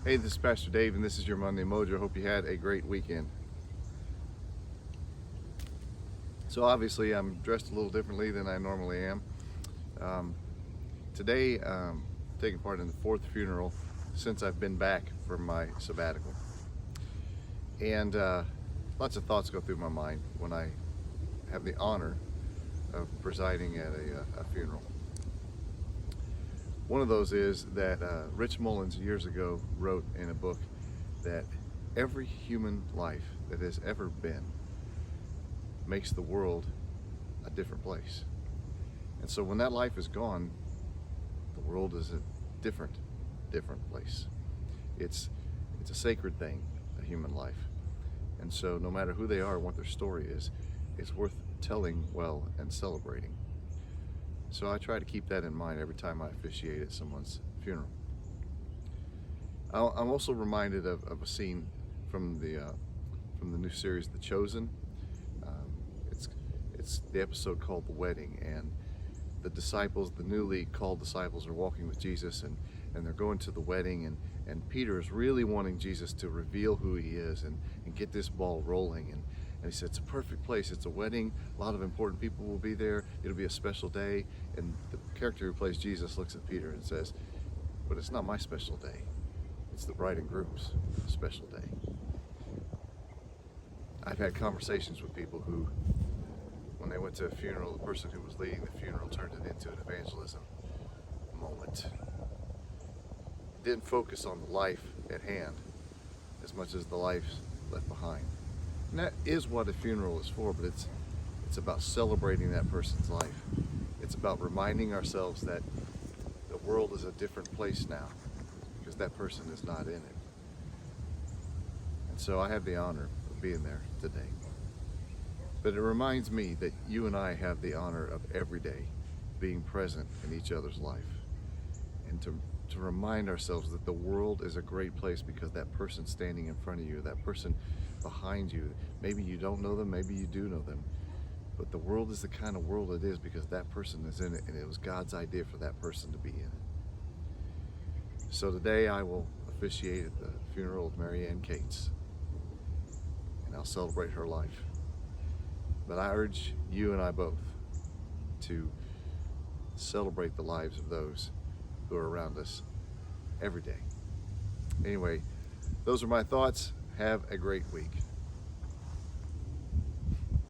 Hey, this is Pastor Dave, and this is your Monday Mojo. Hope you had a great weekend. So obviously, I'm dressed a little differently than I normally am. Today, taking part in the fourth funeral since I've been back from my sabbatical. And lots of thoughts go through my mind when I have the honor of presiding at a funeral. One of those is that Rich Mullins years ago wrote in a book that every human life that has ever been makes the world a different place. And so when that life is gone, the world is a different place. It's a sacred thing, a human life. And so no matter who they are and what their story is, it's worth telling well and celebrating. So I try to keep that in mind every time I officiate at someone's funeral. I'm also reminded of a scene from the new series, The Chosen. It's the episode called The Wedding, and the disciples, the newly called disciples, are walking with Jesus, and they're going to the wedding, and Peter is really wanting Jesus to reveal who he is and get this ball rolling. And he said, it's a perfect place. It's a wedding. A lot of important people will be there. It'll be a special day. And the character who plays Jesus looks at Peter and says, but it's not my special day. It's the bride and groom's special day. I've had conversations with people who, when they went to a funeral, the person who was leading the funeral turned it into an evangelism moment. Didn't focus on the life at hand as much as the life left behind. And that is what a funeral is for, but it's about celebrating that person's life. It's about reminding ourselves that the world is a different place now because that person is not in it. And so I have the honor of being there today. But it reminds me that you and I have the honor of every day being present in each other's life, and to remind ourselves that the world is a great place because that person standing in front of you, that person behind you, maybe you don't know them, maybe you do know them, but the world is the kind of world it is because that person is in it, and it was God's idea for that person to be in it. So today I will officiate at the funeral of Mary Ann Cates, and I'll celebrate her life. But I urge you and I both to celebrate the lives of those who are around us every day. Anyway, those are my thoughts. Have a great week.